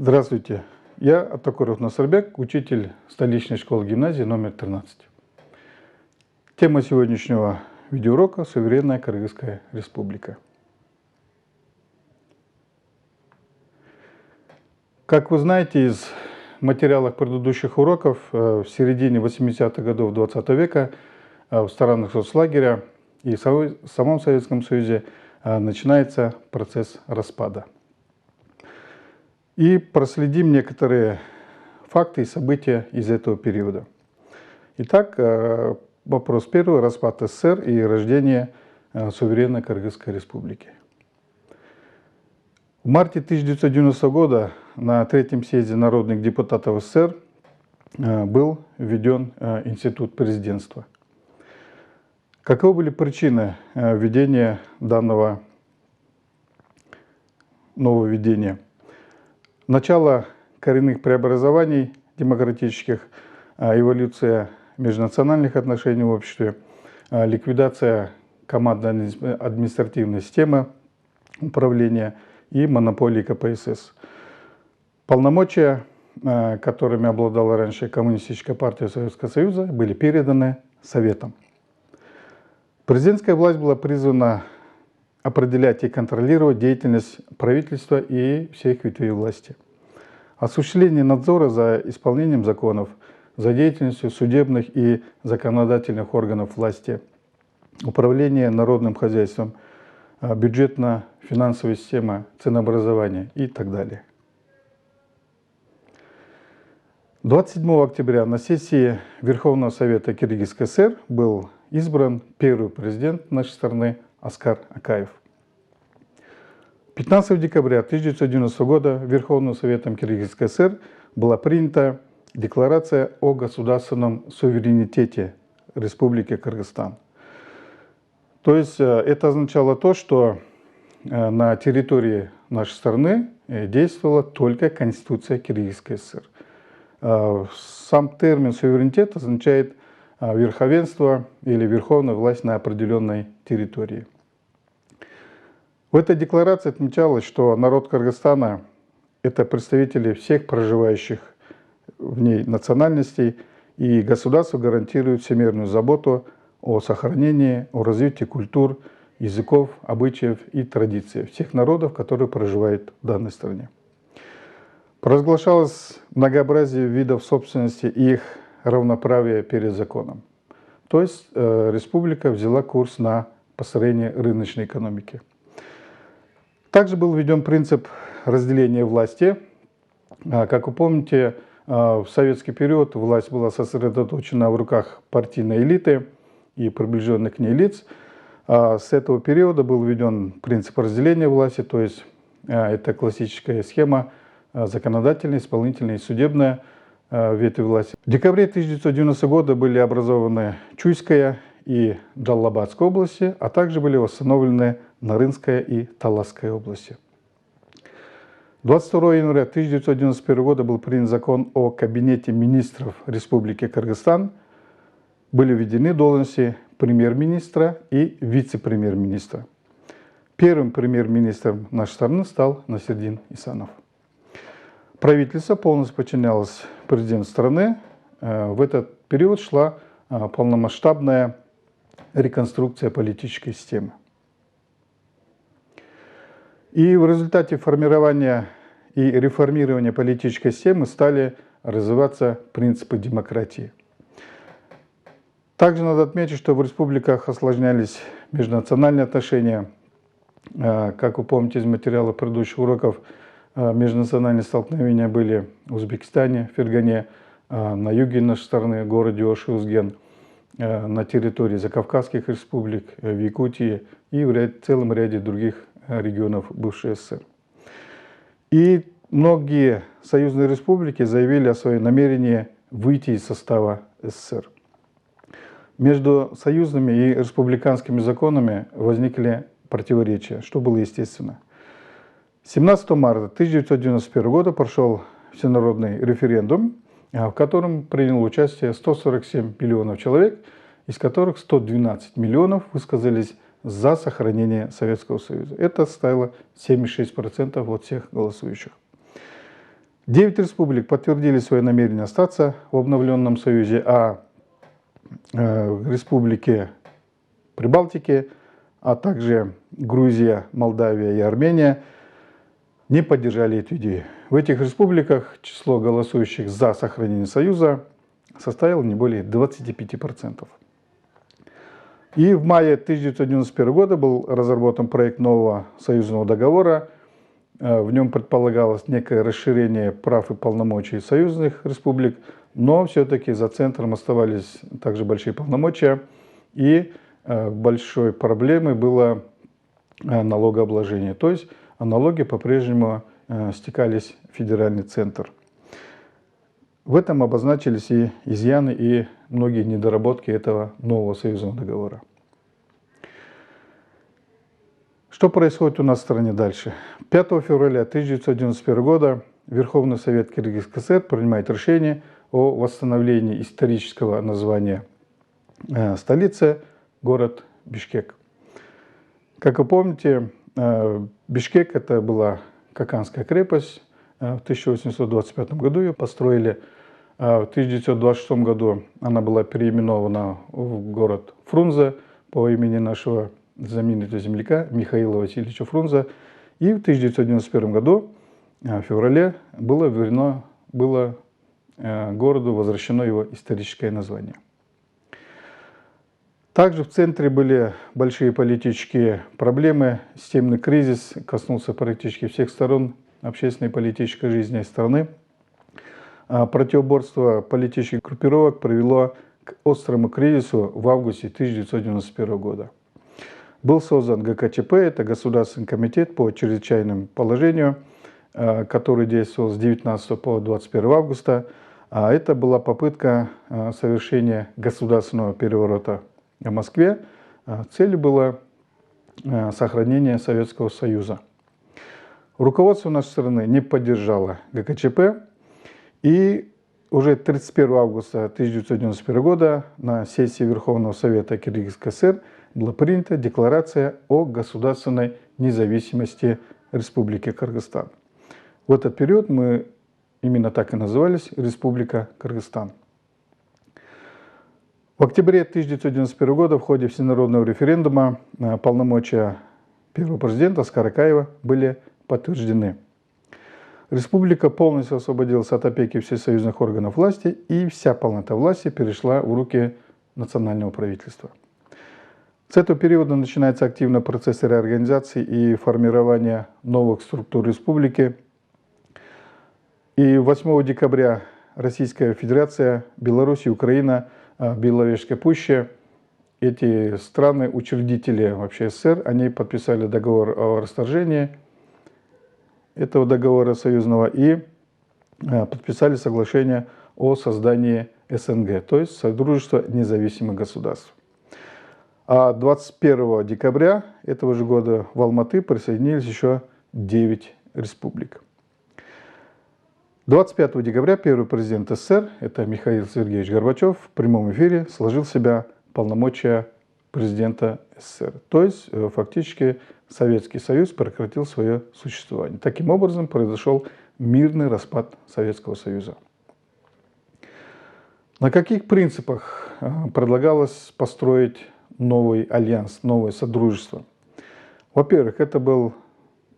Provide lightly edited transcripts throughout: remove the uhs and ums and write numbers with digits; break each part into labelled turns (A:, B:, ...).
A: Здравствуйте, я Атакуров Насарбек, учитель столичной школы-гимназии номер 13. Тема сегодняшнего видеоурока – суверенная Кыргызская республика. Как вы знаете из материалов предыдущих уроков, в середине 80-х годов 20 века в странах соцлагеря и в самом Советском Союзе начинается процесс распада. И проследим некоторые факты и события из этого периода. Итак, вопрос первый – распад СССР и рождение суверенной Кыргызской республики. В марте 1990 года на Третьем съезде народных депутатов СССР был введен институт президентства. Каковы были причины введения данного нововведения? Начало коренных преобразований демократических, эволюция межнациональных отношений в обществе, ликвидация командно-административной системы управления и монополии КПСС. Полномочия, которыми обладала раньше Коммунистическая партия Советского Союза, были переданы Советам. Президентская власть была призвана определять и контролировать деятельность правительства и всех ветвей власти. Осуществление надзора за исполнением законов, за деятельностью судебных и законодательных органов власти, управление народным хозяйством, бюджетно-финансовая система, ценообразование и так далее. 27 октября на сессии Верховного Совета Киргизской ССР был избран первый президент нашей страны Аскар Акаев. 15 декабря 1990 года Верховным Советом Киргизской ССР была принята Декларация о государственном суверенитете Республики Кыргызстан. То есть это означало то, что на территории нашей страны действовала только Конституция Киргизской ССР. Сам термин суверенитет означает верховенство или верховная власть на определенной территории. В этой декларации отмечалось, что народ Кыргызстана – это представители всех проживающих в ней национальностей, и государство гарантирует всемирную заботу о сохранении, о развитии культур, языков, обычаев и традиций всех народов, которые проживают в данной стране. Провозглашалось многообразие видов собственности и их равноправие перед законом. То есть республика взяла курс на построение рыночной экономики. Также был введен принцип разделения власти. Как вы помните, в советский период власть была сосредоточена в руках партийной элиты и приближенных к ней лиц. С этого периода был введен принцип разделения власти, то есть это классическая схема законодательная, исполнительная и судебная ветви власти. В декабре 1990 года были образованы Чуйская и Джалалабадская области, а также были восстановлены Нарынская и Таласская области. 22 января 1991 года был принят закон о Кабинете министров Республики Кыргызстан. Были введены должности премьер-министра и вице-премьер-министра. Первым премьер-министром нашей страны стал Насирдин Исанов. Правительство полностью подчинялось президенту страны. В этот период шла полномасштабная реконструкция политической системы. И в результате формирования и реформирования политической системы стали развиваться принципы демократии. Также надо отметить, что в республиках осложнялись межнациональные отношения. Как вы помните из материала предыдущих уроков, межнациональные столкновения были в Узбекистане, в Фергане, на юге нашей страны, в городе Ош-Узген, на территории Закавказских республик, в Якутии и в целом ряде других регионов бывшей СССР. И многие союзные республики заявили о своем намерении выйти из состава СССР. Между союзными и республиканскими законами возникли противоречия, что было естественно. 17 марта 1991 года прошел всенародный референдум, в котором приняло участие 147 миллионов человек, из которых 112 миллионов высказались за сохранение Советского Союза. Это составило 76% от всех голосующих. 9 республик подтвердили свое намерение остаться в обновленном союзе, а республики Прибалтики, а также Грузия, Молдавия и Армения не поддержали эту идею. В этих республиках число голосующих за сохранение союза составило не более 25%. И в мае 1991 года был разработан проект нового союзного договора. В нем предполагалось некое расширение прав и полномочий союзных республик, но все-таки за центром оставались также большие полномочия, и большой проблемой было налогообложение. То есть налоги по-прежнему стекались в федеральный центр. В этом обозначились и изъяны, и многие недоработки этого нового союзного договора. Что происходит у нас в стране дальше? 5 февраля 1991 года Верховный Совет Киргизской ССР принимает решение о восстановлении исторического названия столицы, город Бишкек. Как вы помните, Бишкек — это была Каканская крепость. В 1825 году ее построили. В 1926 году она была переименована в город Фрунзе по имени нашего знаменитого земляка Михаила Васильевича Фрунзе. И в 1991 году, в феврале, было городу возвращено его историческое название. Также в центре были большие политические проблемы. Системный кризис коснулся практически всех сторон общественной и политической жизни страны. Противоборство политических группировок привело к острому кризису в августе 1991 года. Был создан ГКЧП, это Государственный комитет по чрезвычайному положению, который действовал с 19 по 21 августа. Это была попытка совершения государственного переворота в Москве. Целью было сохранение Советского Союза. Руководство нашей страны не поддержало ГКЧП, и уже 31 августа 1991 года на сессии Верховного Совета Киргизской ССР была принята декларация о государственной независимости Республики Кыргызстан. В этот период мы именно так и назывались — Республика Кыргызстан. В октябре 1991 года в ходе всенародного референдума полномочия первого президента Аскара Акаева были подтверждены. Республика полностью освободилась от опеки всесоюзных органов власти, и вся полнота власти перешла в руки национального правительства. С этого периода начинается активный процесс реорганизации и формирования новых структур республики. И 8 декабря Российская Федерация, Беларусь и Украина в Беловежской пуще, эти страны, учредители вообще СССР, они подписали договор о расторжении этого договора союзного и подписали соглашение о создании СНГ, то есть Содружества независимых государств. А 21 декабря этого же года в Алматы присоединились еще 9 республик. 25 декабря первый президент СССР, это Михаил Сергеевич Горбачев, в прямом эфире сложил в себя полномочия президента СССР. То есть фактически Советский Союз прекратил свое существование. Таким образом произошел мирный распад Советского Союза. На каких принципах предлагалось построить новый альянс, новое содружество? Во-первых, это был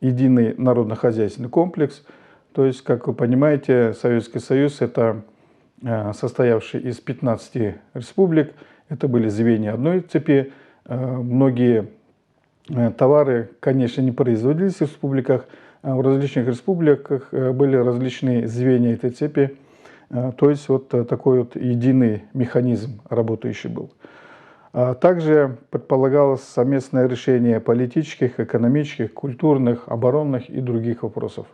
A: единый народно-хозяйственный комплекс. То есть, как вы понимаете, Советский Союз — это состоявший из 15 республик. Это были звенья одной цепи. Многие товары, конечно, не производились в республиках. В различных республиках были различные звенья этой цепи. То есть, вот такой вот единый механизм работающий был. Также предполагалось совместное решение политических, экономических, культурных, оборонных и других вопросов.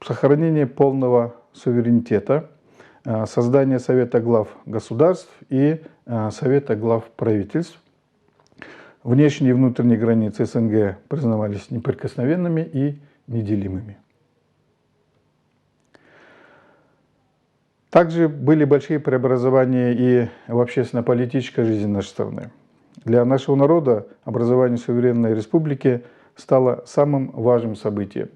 A: Сохранение полного суверенитета, создание Совета глав государств и Совета глав правительств. Внешние и внутренние границы СНГ признавались неприкосновенными и неделимыми. Также были большие преобразования и в общественно-политической жизни нашей страны. Для нашего народа образование суверенной республики стало самым важным событием.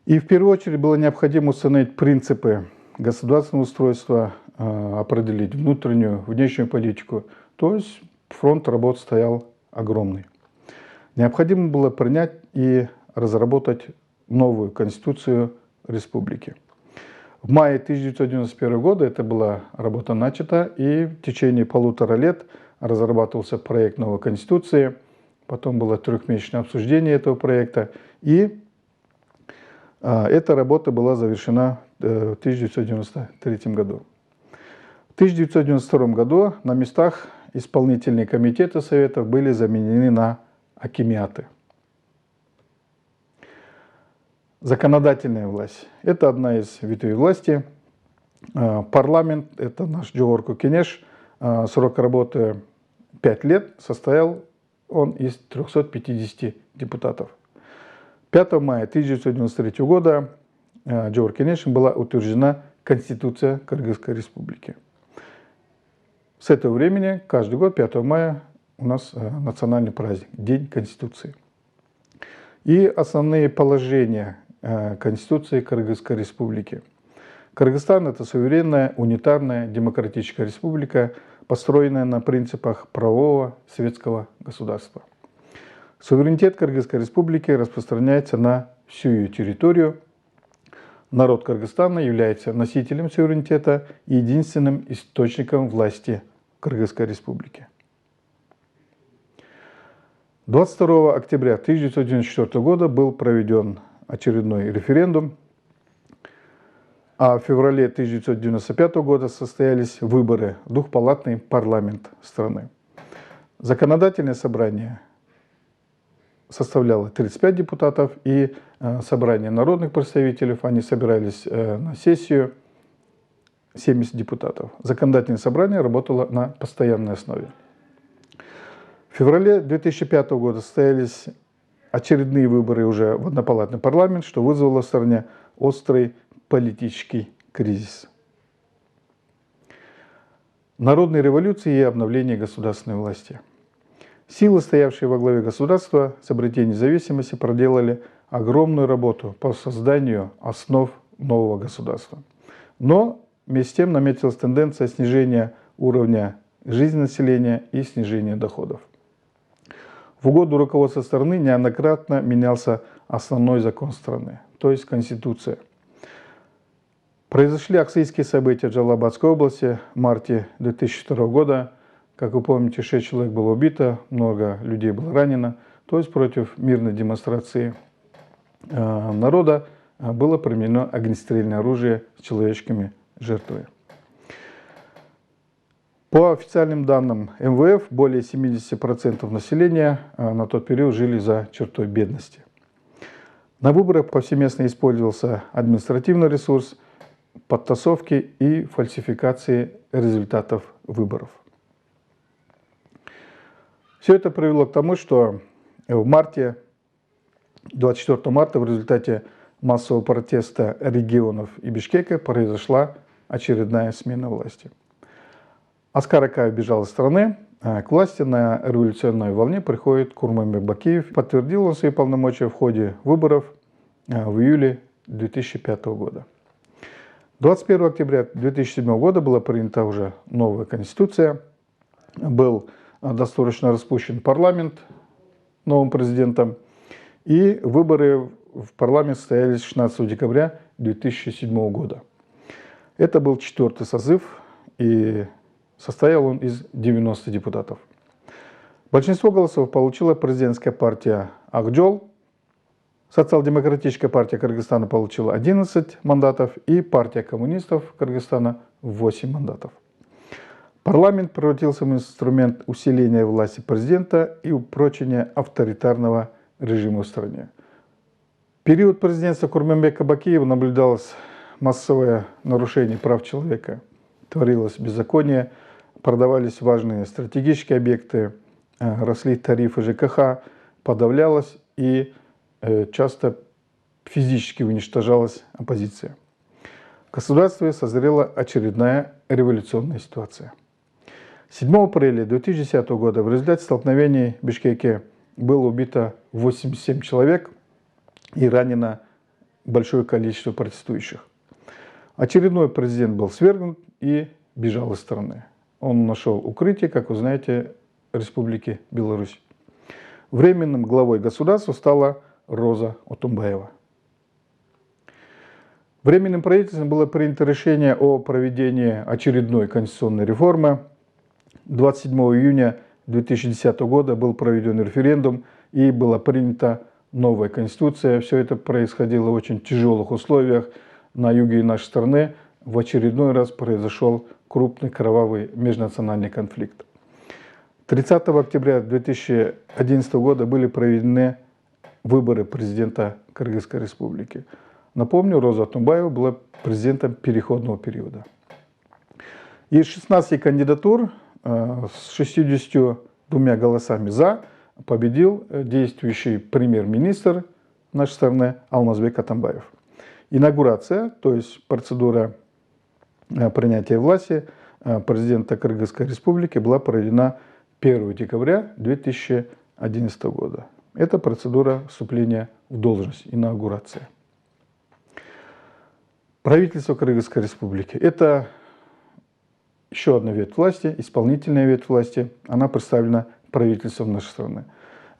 A: И в первую очередь было необходимо установить принципы государственного устройства, определить внутреннюю, внешнюю политику. То есть фронт работ стоял огромный. Необходимо было принять и разработать новую конституцию республики. В мае 1991 года эта была работа начата, и в течение 1,5 лет разрабатывался проект новой конституции, потом было трехмесячное обсуждение этого проекта, и эта работа была завершена в 1993 году. В 1992 году на местах исполнительные комитеты советов были заменены на акимиаты. Законодательная власть – это одна из ветвей власти. Парламент – это наш Джоорку Кенеш. Срок работы 5 лет, состоял он из 350 депутатов. 5 мая 1993 года Джоорку Кенешем была утверждена Конституция Кыргызской Республики. С этого времени каждый год 5 мая у нас национальный праздник – День Конституции. И основные положения Конституции Кыргызской Республики. Кыргызстан – это суверенная, унитарная, демократическая республика, построенная на принципах правового светского государства. Суверенитет Кыргызской Республики распространяется на всю ее территорию. Народ Кыргызстана является носителем суверенитета и единственным источником власти Кыргызской Республики. 22 октября 1994 года был проведен очередной референдум, а в феврале 1995 года состоялись выборы в двухпалатный парламент страны. Законодательное собрание составляло 35 депутатов, и собрание народных представителей, они собирались на сессию, 70 депутатов. Законодательное собрание работало на постоянной основе. В феврале 2005 года состоялись очередные выборы уже в однопалатный парламент, что вызвало в стране острый политический кризис. Народные революции и обновление государственной власти. Силы, стоявшие во главе государства с обретением независимости, проделали огромную работу по созданию основ нового государства. Но вместе с тем наметилась тенденция снижения уровня жизни населения и снижения доходов. В угоду руководства страны неоднократно менялся основной закон страны, то есть Конституция. Произошли аксайские события в Джалалабадской области в марте 2002 года. Как вы помните, 6 человек было убито, много людей было ранено. То есть против мирной демонстрации народа было применено огнестрельное оружие с человеческими жертвами. По официальным данным МВФ, более 70% населения на тот период жили за чертой бедности. На выборах повсеместно использовался административный ресурс, подтасовки и фальсификации результатов выборов. Все это привело к тому, что в марте, 24 марта, в результате массового протеста регионов и Бишкека произошла очередная смена власти. Аскар Акаев бежал из страны, к власти на революционной волне приходит Курманбек Бакиев. Подтвердил он свои полномочия в ходе выборов в июле 2005 года. 21 октября 2007 года была принята уже новая конституция, был досрочно распущен парламент новым президентом, и выборы в парламент состоялись 16 декабря 2007 года. Это был 4-й созыв, и состоял он из 90 депутатов. Большинство голосов получила президентская партия Акджол, социал-демократическая партия Кыргызстана получила 11 мандатов и партия коммунистов Кыргызстана 8 мандатов. Парламент превратился в инструмент усиления власти президента и упрочения авторитарного режима в стране. В период президентства Курманбека Бакиева наблюдалось массовое нарушение прав человека, творилось беззаконие, продавались важные стратегические объекты, росли тарифы ЖКХ, подавлялась и часто физически уничтожалась оппозиция. В государстве созрела очередная революционная ситуация. 7 апреля 2010 года в результате столкновений в Бишкеке было убито 87 человек и ранено большое количество протестующих. Очередной президент был свергнут и бежал из страны. Он нашел укрытие, как вы знаете, Республики Беларусь. Временным главой государства стала Роза Отунбаева. Временным правительством было принято решение о проведении очередной конституционной реформы. 27 июня 2010 года был проведен референдум и была принята новая конституция. Все это происходило в очень тяжелых условиях на юге нашей страны. В очередной раз произошел крупный кровавый межнациональный конфликт. 30 октября 2011 года были проведены выборы президента Кыргызской республики. Напомню, Роза Отунбаева была президентом переходного периода. Из 16 кандидатур с 62 голосами «за» победил действующий премьер-министр нашей страны Алмазбек Атамбаев. Инаугурация, то есть процедура принятия власти президента Кыргызской республики, была проведена 1 декабря 2011 года. Это процедура вступления в должность, инаугурация. Правительство Кыргызской республики – это еще одна ветвь власти, исполнительная ветвь власти. Она представлена правительством нашей страны.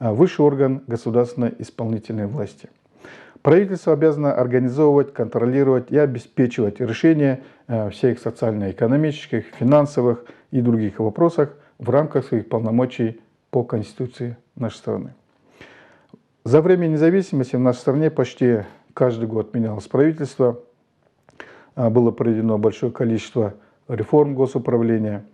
A: Высший орган государственной исполнительной власти. Правительство обязано организовывать, контролировать и обеспечивать решения всех социально-экономических, финансовых и других вопросов в рамках своих полномочий по Конституции нашей страны. За время независимости в нашей стране почти каждый год менялось правительство. Было проведено большое количество реформ госуправления.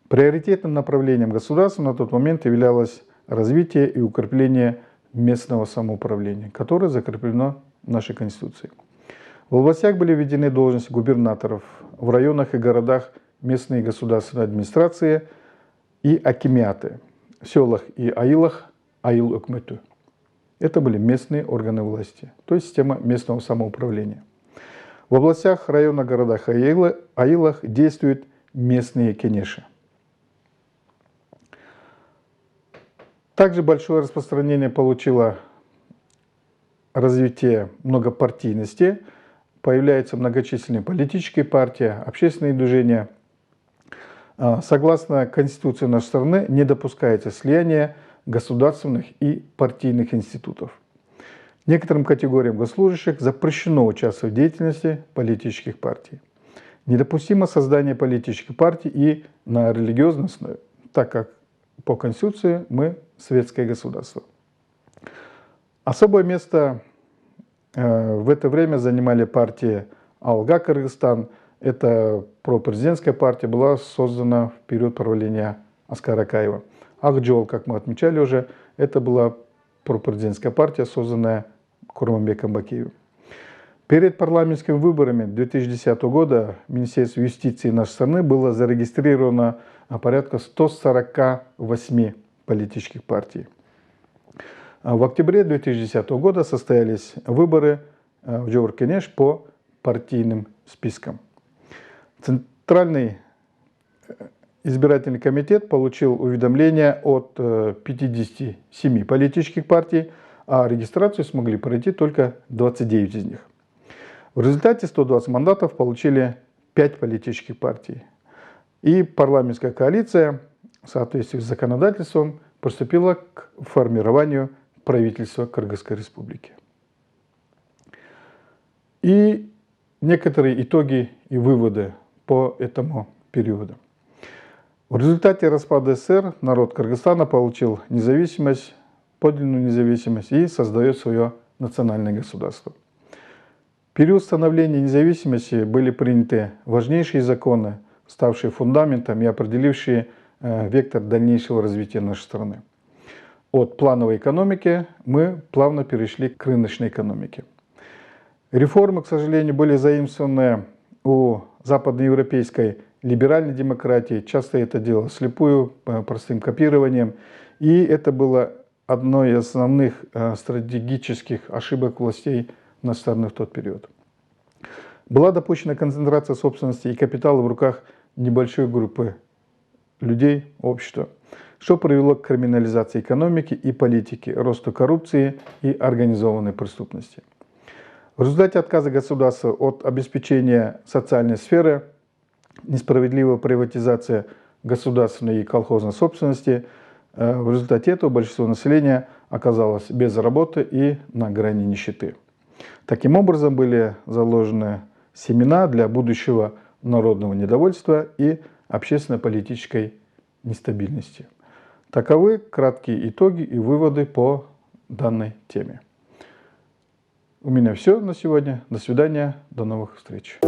A: Приоритетным направлением государства на тот момент являлось развитие и укрепление местного самоуправления, которое закреплено в нашей Конституции. В областях были введены должности губернаторов, в районах и городах местные государственные администрации и акимиаты, в селах и аилах аил өкмөтү. Это были местные органы власти, то есть система местного самоуправления. В областях, районах, городах и аилах действуют местные кенеши. Также большое распространение получило развитие многопартийности. Появляются многочисленные политические партии, общественные движения. Согласно Конституции нашей страны, не допускается слияние государственных и партийных институтов. Некоторым категориям госслужащих запрещено участвовать в деятельности политических партий. Недопустимо создание политических партий и на религиозной основе, так как по Конституции мы светское государство. Особое место в это время занимали партии Алга Кыргызстан. Это пропрезидентская партия, была создана в период правления Аскара Акаева. Акжол, как мы отмечали уже, это была пропрезидентская партия, созданная Курманбеком Бакиевым. Перед парламентскими выборами 2010 года в Министерстве юстиции нашей страны было зарегистрировано порядка 148 политических партий. В октябре 2010 года состоялись выборы в Джоур-Кенеш по партийным спискам. Центральный избирательный комитет получил уведомление от 57 политических партий, а регистрацию смогли пройти только 29 из них. В результате 120 мандатов получили 5 политических партий. И парламентская коалиция в соответствии с законодательством приступила к формированию правительства Кыргызской республики. И некоторые итоги и выводы по этому периоду. В результате распада СССР народ Кыргызстана получил независимость, подлинную независимость и создает свое национальное государство. В период становления независимости были приняты важнейшие законы, ставшие фундаментом и определившие вектор дальнейшего развития нашей страны. От плановой экономики мы плавно перешли к рыночной экономике. Реформы, к сожалению, были заимствованы у западноевропейской либеральной демократии. Часто это делалось вслепую, простым копированием. И это было одной из основных стратегических ошибок властей нашей страны в тот период. Была допущена концентрация собственности и капитала в руках небольшой группы людей, общества, что привело к криминализации экономики и политики, росту коррупции и организованной преступности. В результате отказа государства от обеспечения социальной сферы, несправедливая приватизация государственной и колхозной собственности, в результате этого большинство населения оказалось без работы и на грани нищеты. Таким образом были заложены семена для будущего народного недовольства и общественно-политической нестабильности. Таковы краткие итоги и выводы по данной теме. У меня все на сегодня. До свидания, до новых встреч.